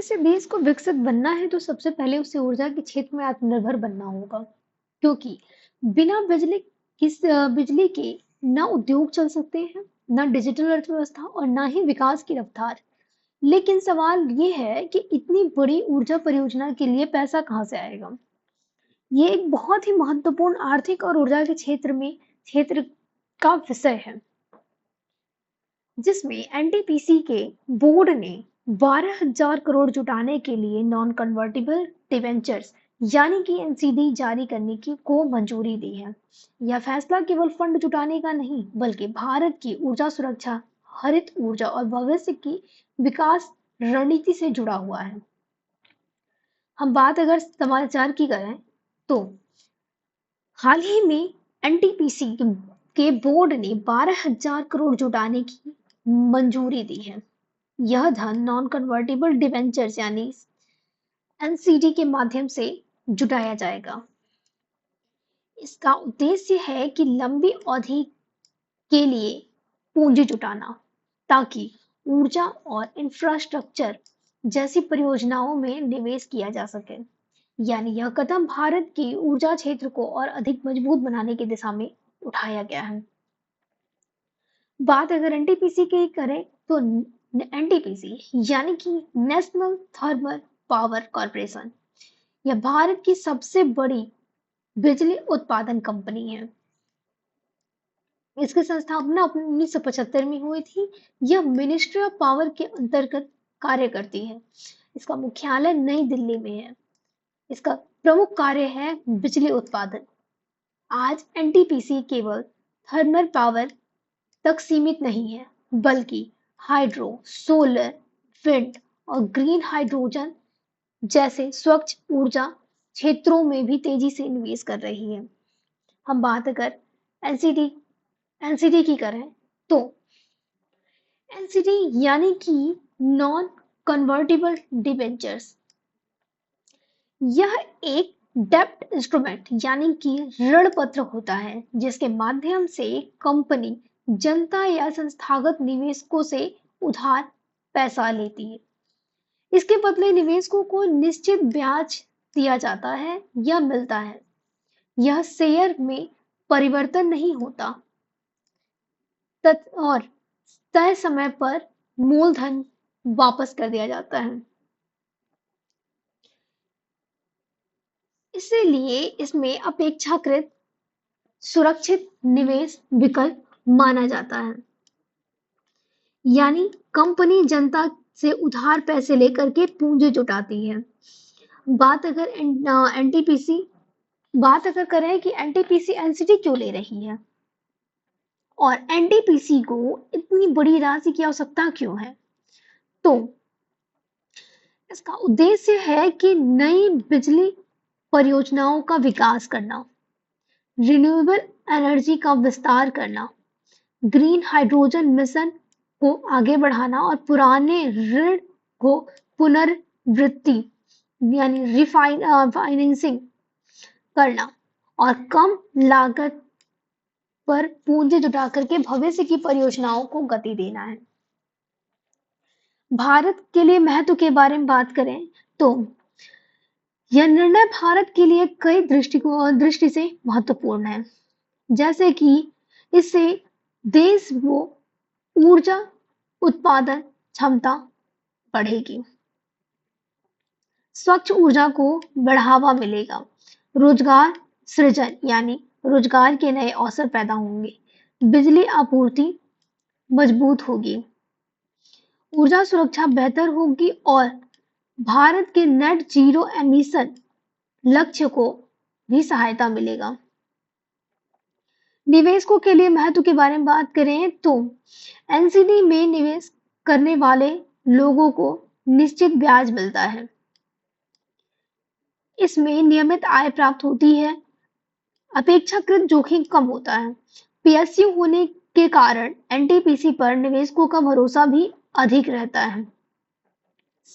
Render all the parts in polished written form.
किसी देश को विकसित बनना है तो सबसे पहले उसे ऊर्जा के क्षेत्र में आत्मनिर्भर बनना होगा, क्योंकि बिना बिजली के ना उद्योग चल सकते हैं, ना डिजिटल अर्थव्यवस्था और ना ही विकास की रफ्तार। लेकिन सवाल ये है कि इतनी बड़ी ऊर्जा परियोजना के लिए पैसा कहाँ से आएगा। ये एक बहुत ही महत्वपूर्ण आर्थिक और ऊर्जा के क्षेत्र का विषय है, जिसमें एनटीपीसी के बोर्ड ने 12,000 करोड़ जुटाने के लिए नॉन कन्वर्टिबल डिवेंचर्स यानी कि एनसीडी जारी करने की को मंजूरी दी है। यह फैसला केवल फंड जुटाने का नहीं, बल्कि भारत की ऊर्जा सुरक्षा, हरित ऊर्जा और भविष्य की विकास रणनीति से जुड़ा हुआ है। हम बात अगर समाचार की करें तो हाल ही में एनटीपीसी के बोर्ड ने 12,000 करोड़ जुटाने की मंजूरी दी है। यह धन नॉन कन्वर्टेबल डिवेंचर्स यानी एनसीडी के माध्यम से जुटाया जाएगा। इसका उद्देश्य है कि लंबी अवधि के लिए पूंजी जुटाना, ताकि ऊर्जा और इंफ्रास्ट्रक्चर जैसी परियोजनाओं में निवेश किया जा सके। यानी यह कदम भारत के ऊर्जा क्षेत्र को और अधिक मजबूत बनाने की दिशा में उठाया गया है। बात अगर एनटीपीसी की करें तो एनटीपीसी यानी कि नेशनल थर्मल पावर कॉर्पोरेशन, यह भारत की सबसे बड़ी बिजली उत्पादन कंपनी है। इसकी स्थापना 1975 में हुई थी। यह मिनिस्ट्री ऑफ पावर के अंतर्गत कार्य करती है। इसका मुख्यालय नई दिल्ली में है। इसका प्रमुख कार्य है बिजली उत्पादन। आज एनटीपीसी केवल थर्मल पावर तक सीमित नहीं है, बल्कि हाइड्रो, सोलर, विंड और ग्रीन हाइड्रोजन जैसे स्वच्छ ऊर्जा क्षेत्रों में भी तेजी से निवेश कर रही है। हम बात अगर एनसीडी की करें तो एनसीडी यानी कि नॉन कन्वर्टिबल डिबेंचर्स, यह एक डेब्ट इंस्ट्रूमेंट यानी कि ऋण पत्र होता है, जिसके माध्यम से कंपनी जनता या संस्थागत निवेशकों से उधार पैसा लेती है। इसके बदले निवेशकों को निश्चित ब्याज दिया जाता है या मिलता है। यह शेयर में परिवर्तन नहीं होता और तय समय पर मूलधन वापस कर दिया जाता है। इसलिए इसमें अपेक्षाकृत सुरक्षित निवेश विकल्प माना जाता है। यानी कंपनी जनता से उधार पैसे लेकर के पूंजी जुटाती है। बात अगर करें कि एनटीपीसी एनसीडी क्यों ले रही है और एनटीपीसी को इतनी बड़ी राशि की आवश्यकता क्यों है, तो इसका उद्देश्य है कि नई बिजली परियोजनाओं का विकास करना, रिन्यूएबल एनर्जी का विस्तार करना, ग्रीन हाइड्रोजन मिशन को आगे बढ़ाना और पुराने ऋण को पुनर्वृत्ति यानी रिफाइनेंसिंग करना और कम लागत पर पूंजी जुटा करके भविष्य की परियोजनाओं को गति देना है। भारत के लिए महत्व के बारे में बात करें तो यह निर्णय भारत के लिए कई दृष्टि से महत्वपूर्ण है, जैसे कि इससे देश वो ऊर्जा उत्पादन क्षमता बढ़ेगी, स्वच्छ ऊर्जा को बढ़ावा मिलेगा, रोजगार सृजन यानी रोजगार के नए अवसर पैदा होंगे, बिजली आपूर्ति मजबूत होगी, ऊर्जा सुरक्षा बेहतर होगी और भारत के नेट जीरो एमिशन लक्ष्य को भी सहायता मिलेगा। निवेशकों के लिए महत्व के बारे में बात करें तो एनसीडी में निवेश करने वाले लोगों को निश्चित ब्याज मिलता है। इसमें नियमित आय प्राप्त होती है, अपेक्षाकृत जोखिम कम होता है। पीएसयू होने के कारण एनटीपीसी पर निवेशकों का भरोसा भी अधिक रहता है।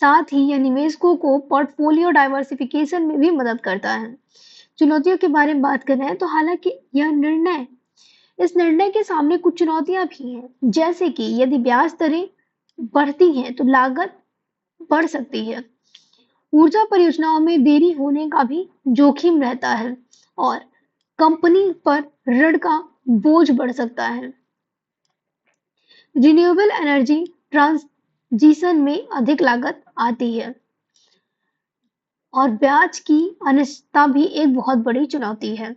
साथ ही यह निवेशकों को पोर्टफोलियो डाइवर्सिफिकेशन में भी मदद करता है। चुनौतियों के बारे में बात करें तो हालांकि इस निर्णय के सामने कुछ चुनौतियां भी हैं, जैसे कि यदि ब्याज दरें बढ़ती हैं तो लागत बढ़ सकती है ऊर्जा परियोजनाओं में देरी होने का भी जोखिम रहता है और कंपनी पर ऋण का बोझ बढ़ सकता है। रिन्यूएबल एनर्जी ट्रांजिशन में अधिक लागत आती है और ब्याज की अनिश्चितता भी एक बहुत बड़ी चुनौती है।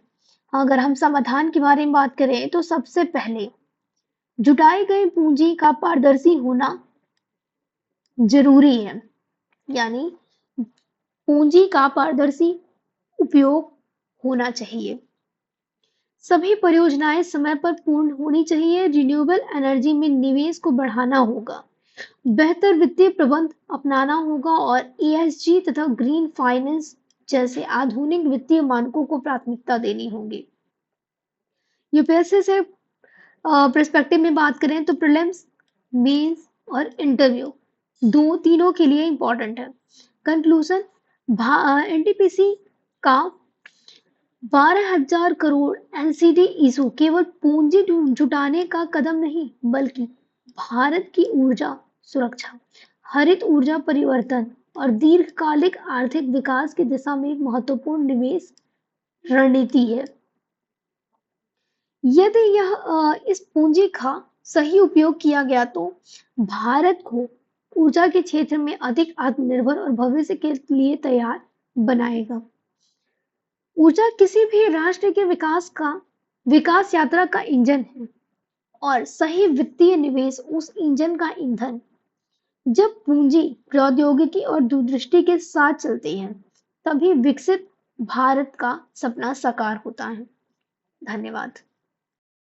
अगर हम समाधान के बारे में बात करें तो सबसे पहले जुटाई गई पूंजी का पारदर्शी होना जरूरी है। यानी पूंजी का पारदर्शी उपयोग होना चाहिए। सभी परियोजनाएं समय पर पूर्ण होनी चाहिए। रिन्यूएबल एनर्जी में निवेश को बढ़ाना होगा। बेहतर वित्तीय प्रबंध अपनाना होगा और ESG तथा ग्रीन फाइनेंस जैसे आधुनिक वित्तीय मानकों को प्राथमिकता देनी होगी। यूपीएससी से पर्सपेक्टिव में बात करें तो प्रीलिम्स, मेंस और इंटरव्यू दो तीनों के लिए इंपॉर्टेंट है। कंक्लूजन, एनटीपीसी का 12,000 करोड़ एनसीडी इशू केवल पूंजी जुटाने का कदम नहीं बल्कि भारत की ऊर्जा सुरक्षा, हरित ऊर्जा परिवर्तन और दीर्घकालिक आर्थिक विकास की दिशा में एक महत्वपूर्ण निवेश रणनीति है। यदि इस पूंजी का सही उपयोग किया गया तो भारत को ऊर्जा के क्षेत्र में अधिक आत्मनिर्भर और भविष्य के लिए तैयार बनाएगा। ऊर्जा किसी भी राष्ट्र के विकास यात्रा का इंजन है और सही वित्तीय निवेश उस इंजन का ईंधन। जब पूंजी प्रौद्योगिकी और दूरदृष्टि के साथ चलती है तभी विकसित भारत का सपना साकार होता है। धन्यवाद।